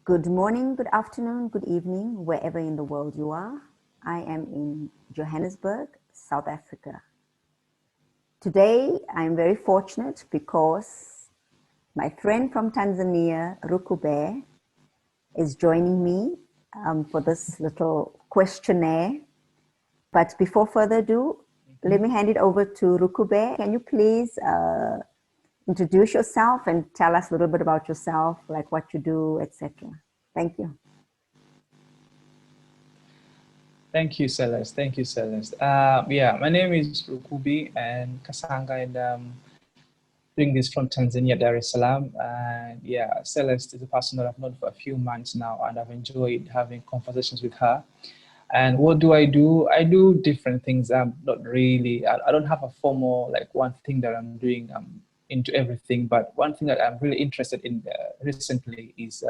Good morning, good afternoon, good evening, wherever in the world you are. I am in Johannesburg, South Africa. Today, I'm very fortunate because my friend from Tanzania, Rukube, is joining me for this little questionnaire. But before further ado, let me hand it over to Rukube. Can you please introduce yourself and tell us a little bit about yourself, like what you do, etc. Thank you. Thank you, Celeste. Thank you, Celeste. My name is Rukube and Kassanga, and doing this from Tanzania, Dar es Salaam. And Celeste is a person that I've known for a few months now, and I've enjoyed having conversations with her. And what do? I do different things. Not really. I don't have a formal one thing that I'm doing. I'm into everything, but one thing that I'm really interested in recently is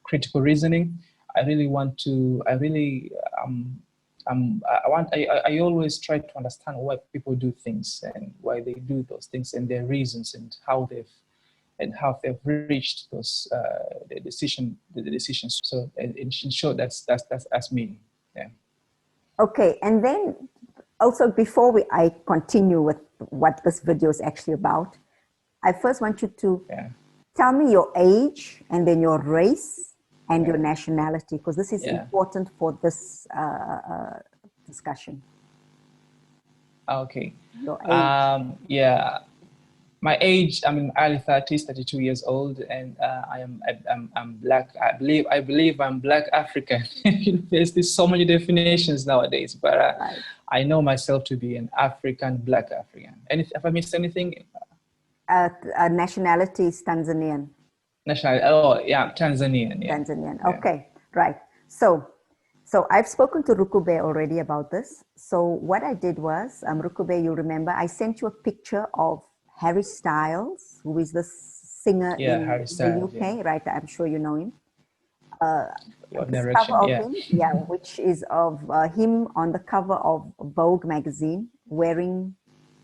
critical reasoning. I always try to understand why people do things and why they do those things and their reasons and how they've reached those the decisions. So in short, that's me. Yeah. Okay, and then also before I continue with what this video is actually about, I first want you to tell me your age and then your race and your nationality, because this is important for this discussion. Okay. Your age. My age, I'm in early 30s, 32 years old, and I'm black. I believe I'm black African. There's so many definitions nowadays, but Right. I know myself to be an African, black African. If I missed anything? Nationality is Tanzanian. Tanzanian. Yeah. Tanzanian. Okay, right. So I've spoken to Rukube already about this. So what I did was, Rukube, you remember, I sent you a picture of Harry Styles, who is the singer in the UK, right? I'm sure you know him. Which is of him on the cover of Vogue magazine wearing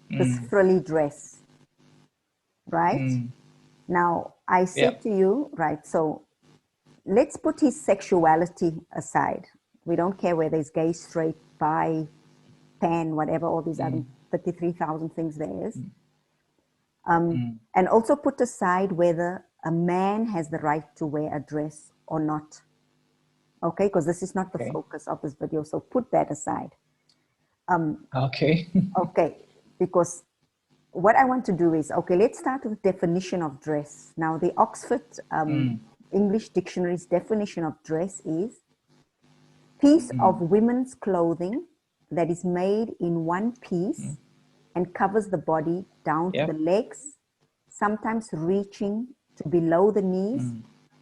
this frilly dress, right? Now, I said to you, right, so let's put his sexuality aside. We don't care whether he's gay, straight, bi, pan, whatever, all these other 33,000 things there is. And also put aside whether a man has the right to wear a dress or not. Okay, because this is not the focus of this video, so put that aside. Okay, because what I want to do is, let's start with the definition of dress. Now, the Oxford English Dictionary's definition of dress is piece of women's clothing that is made in one piece and covers the body down to the legs, sometimes reaching to below the knees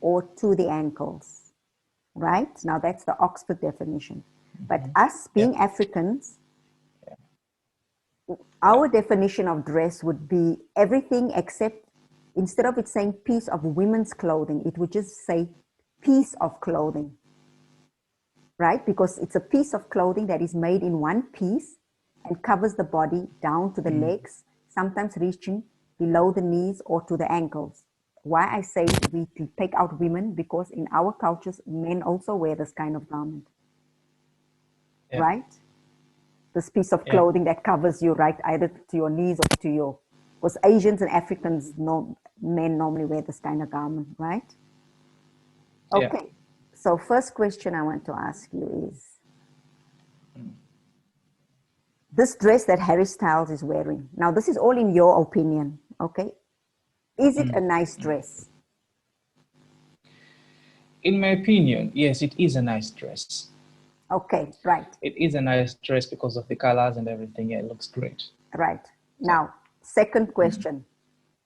or to the ankles, right? Now, that's the Oxford definition. But us being Africans, our definition of dress would be everything except, instead of it saying piece of women's clothing, it would just say piece of clothing, right? Because it's a piece of clothing that is made in one piece and covers the body down to the legs, sometimes reaching below the knees or to the ankles. Why I say we take out women, because in our cultures, men also wear this kind of garment, right? This piece of clothing that covers you, right, either to your knees or to your, because Asians and Africans, men normally wear this kind of garment, right? Okay, so first question I want to ask you is, this dress that Harry Styles is wearing, now this is all in your opinion, okay? Is it a nice dress? In my opinion, yes, it is a nice dress. Okay, right. It is a nice dress because of the colors and everything. Yeah, it looks great. Right. Now, second question.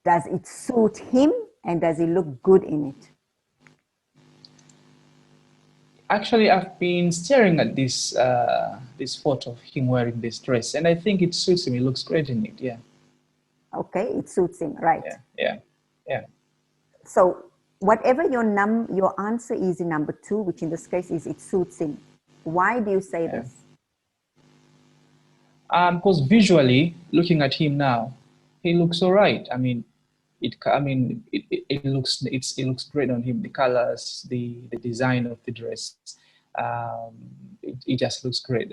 Does it suit him and does he look good in it? Actually, I've been staring at this this photo of him wearing this dress, and I think it suits him. He looks great in it, yeah. Okay, it suits him, right. Yeah. So whatever your answer is in number 2, which in this case is it suits him, why do you say this? Because visually, looking at him now, he looks all right. I mean, I mean, it looks it looks great on him. The colors, the design of the dress, it just looks great.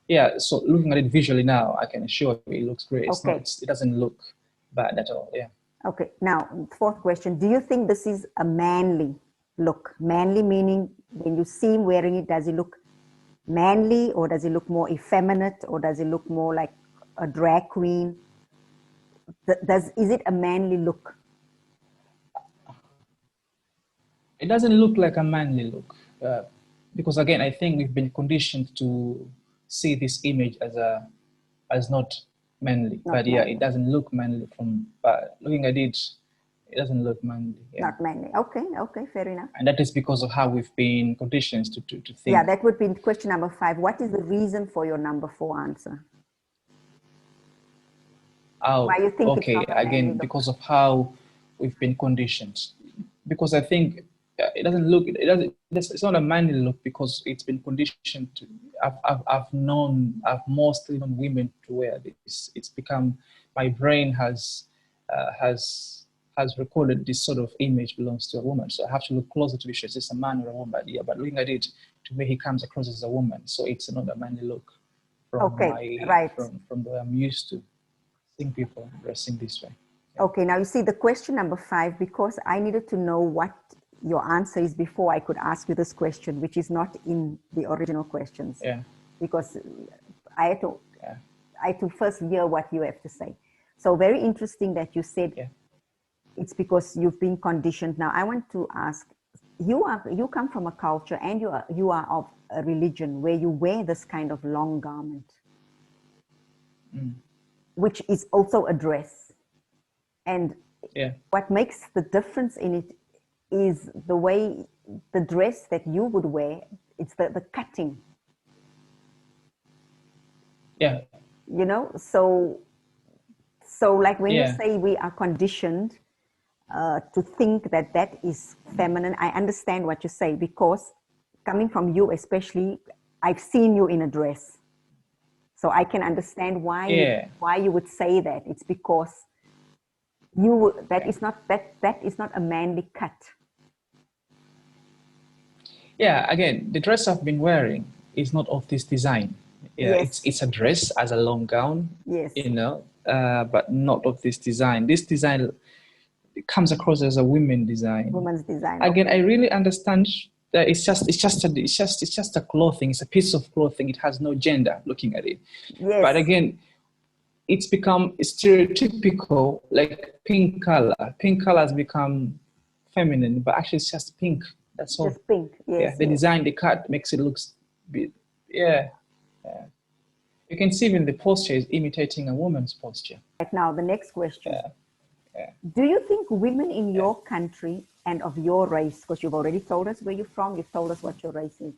Yeah. So looking at it visually now, I can assure you it looks great. It's Okay. not. It doesn't look bad at all. Yeah. Okay. Now, fourth question. Do you think this is a manly look? Manly meaning when you see him wearing it, does he look manly, or does he look more effeminate, or does he look more like a drag queen? Is it a manly look? It doesn't look like a manly look, because again, I think we've been conditioned to see this image as not manly. Not But yeah, manly. it doesn't look manly from. But looking at it, it doesn't look manly. Yeah. Not manly. Okay, okay, fair enough. And that is because of how we've been conditioned to think. Yeah, that would be question number 5. What is the reason for your number 4 answer? Oh, Why you think it's okay. not a manly Again, look? because of how we've been conditioned. Because I think it doesn't look. It doesn't. It's not a manly look because it's been conditioned to. I've mostly known women to wear this. It's become, my brain has recorded this sort of image belongs to a woman. So I have to look closer to be sure it's a man or a woman. But yeah, but looking at it, to me, he comes across as a woman. So it's not a manly look from Right. from the way I'm used to seeing people dressing this way. Yeah. Okay, now you see the question number 5, because I needed to know what your answer is before I could ask you this question, which is not in the original questions. Yeah. Because I had to first hear what you have to say. So very interesting that you said it's because you've been conditioned. Now I want to ask, you come from a culture and you are of a religion where you wear this kind of long garment, which is also a dress. And what makes the difference in it is the way the dress that you would wear, it's the cutting. Yeah. You know, so like when you say we are conditioned to think that that is feminine, I understand what you say, because coming from you especially, I've seen you in a dress. So I can understand why you would say that. It's because that is not a manly cut. Yeah, again, the dress I've been wearing is not of this design. Yeah, it's a dress as a long gown. Yes. You know, but not of this design. This design comes across as a women's design. Women's design. Again, I really understand that it's just a clothing. It's a piece of clothing. It has no gender. Looking at it, yes. But again, it's become stereotypical, like pink color. Pink color has become feminine, but actually it's just pink. That's all. Just pink. Yes. Yeah, the design, the cut makes it look bit. Yeah. You can see even the posture is imitating a woman's posture. Right now, the next question. Do you think women in your country and of your race, because you've already told us where you're from, you've told us what your race is,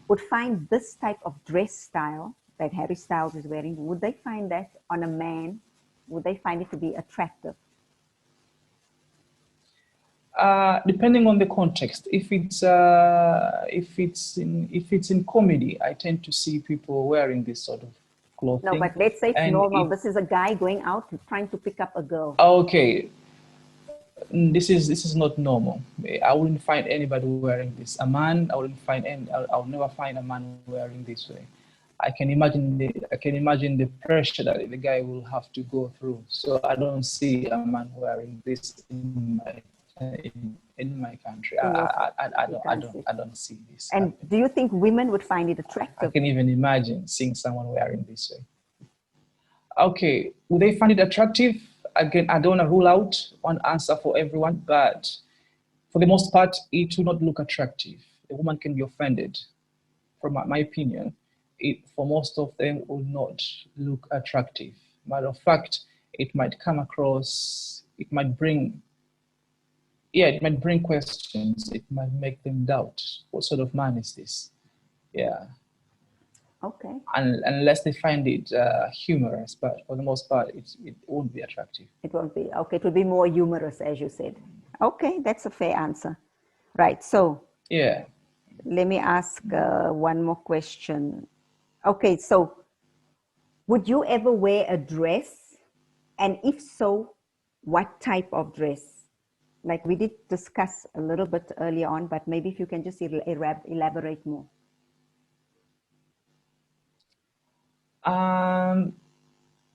would find this type of dress style that Harry Styles is wearing, would they find that on a man, would they find it to be attractive? Depending on the context. If it's in comedy, I tend to see people wearing this sort of clothing. No, but let's say it's normal. This is a guy going out trying to pick up a girl. Okay, this is not normal. I wouldn't find anybody wearing this. A man, I wouldn't find any. I'll never find a man wearing this way. I can imagine the pressure that the guy will have to go through. So I don't see a man wearing this in my country. I don't see this. And do you think women would find it attractive? I can even imagine seeing someone wearing this way. Okay, would they find it attractive? Again, I don't want to rule out one answer for everyone, but for the most part, it will not look attractive. The woman can be offended. From my opinion, for most of them will not look attractive. Matter of fact, it might come across, it might bring questions. It might make them doubt, what sort of man is this? Yeah. Okay. Unless they find it humorous, but for the most part, it won't be attractive. It won't be. Okay, it will be more humorous, as you said. Okay, that's a fair answer. Right, so. Yeah. Let me ask one more question. Okay, so would you ever wear a dress? And if so, what type of dress? Like we did discuss a little bit earlier on, but maybe if you can just elaborate more.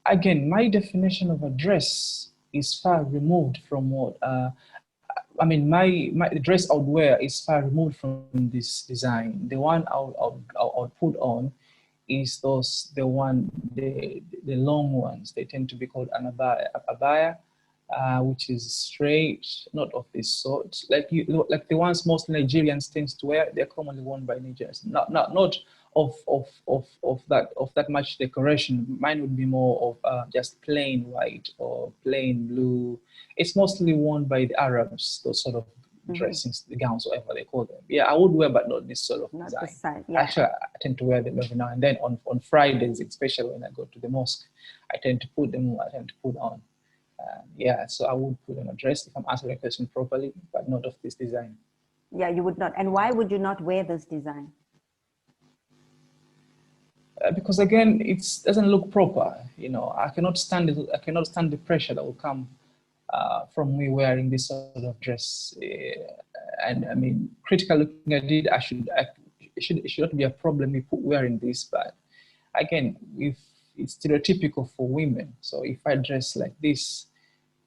Again, my definition of a dress is far removed from what I mean. My the dress I would wear is far removed from this design. The one I would put on is the long ones. They tend to be called an abaya, which is straight, not of this sort. Like the ones most Nigerians tend to wear. They're commonly worn by Nigerians. Not of that much decoration. Mine would be more of just plain white or plain blue. It's mostly worn by the Arabs, those sort of dressings, the gowns, whatever they call them. Yeah, I would wear, but not this sort of Not design. this side, yeah. Actually, I tend to wear them every now and then on Fridays, especially when I go to the mosque. I tend to put on. Yeah, so I would put on a dress if I'm answering the question properly, but not of this design. Yeah, you would not. And why would you not wear this design? Because again, it doesn't look proper. You know, I cannot stand it. I cannot stand the pressure that will come from me wearing this sort of dress. And I mean, critical looking at it, it should not be a problem me wearing this. But again, if it's stereotypical for women, so if I dress like this,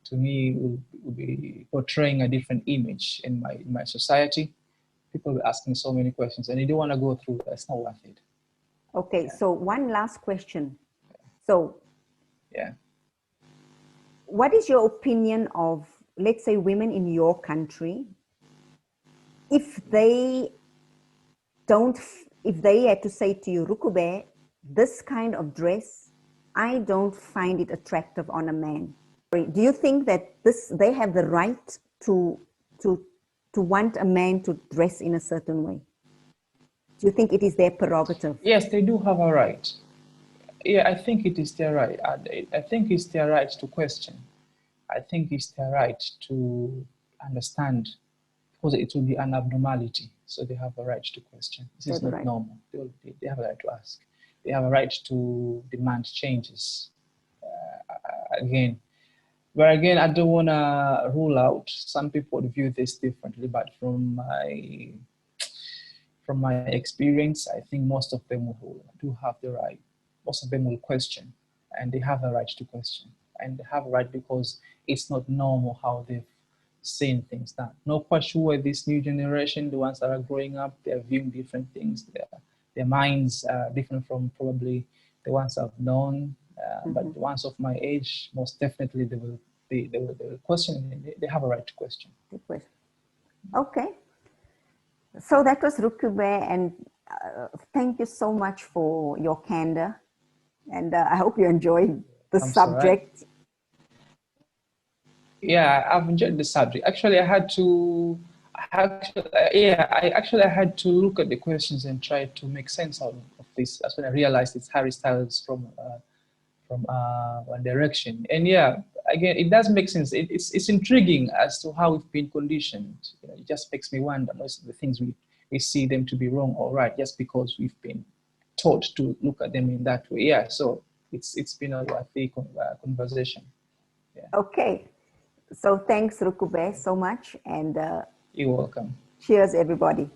to me, it will be portraying a different image in my society. People will be asking so many questions, and you don't want to go through that. It's not worth it. Okay, so one last question. So, yeah, what is your opinion of, let's say, women in your country, if they had to say to you, Rukube, this kind of dress, I don't find it attractive on a man. Do you think that they have the right to want a man to dress in a certain way? Do you think it is their prerogative? Yes, they do have a right. Yeah, I think it is their right. I think it's their right to question. I think it's their right to understand, because it will be an abnormality. So they have a right to question. This is not normal. They have a right to ask. They have a right to demand changes. Again, but again, I don't want to rule out. Some people view this differently, but from my experience, I think most of them do have the right. Most of them will question, and they have a right to question. And they have a right because it's not normal how they've seen things done. Not quite sure this new generation, the ones that are growing up, they're viewing different things. Their minds are different from probably the ones I've known. But the ones of my age, most definitely they will question. They have a right to question. Okay. So that was Rukube, and thank you so much for your candor. And I hope you enjoyed the subject. Right. Yeah, I've enjoyed the subject. Actually, I had to look at the questions and try to make sense out of this. That's when I realized it's Harry Styles from One Direction. And yeah, again, it does make sense. It's intriguing as to how we've been conditioned. You know, it just makes me wonder most of the things we see them to be wrong or right just because we've been taught to look at them in that way. Yeah, so it's been a worthy conversation. Yeah. Okay. So thanks, Rukube, so much. And you're welcome. Cheers, everybody.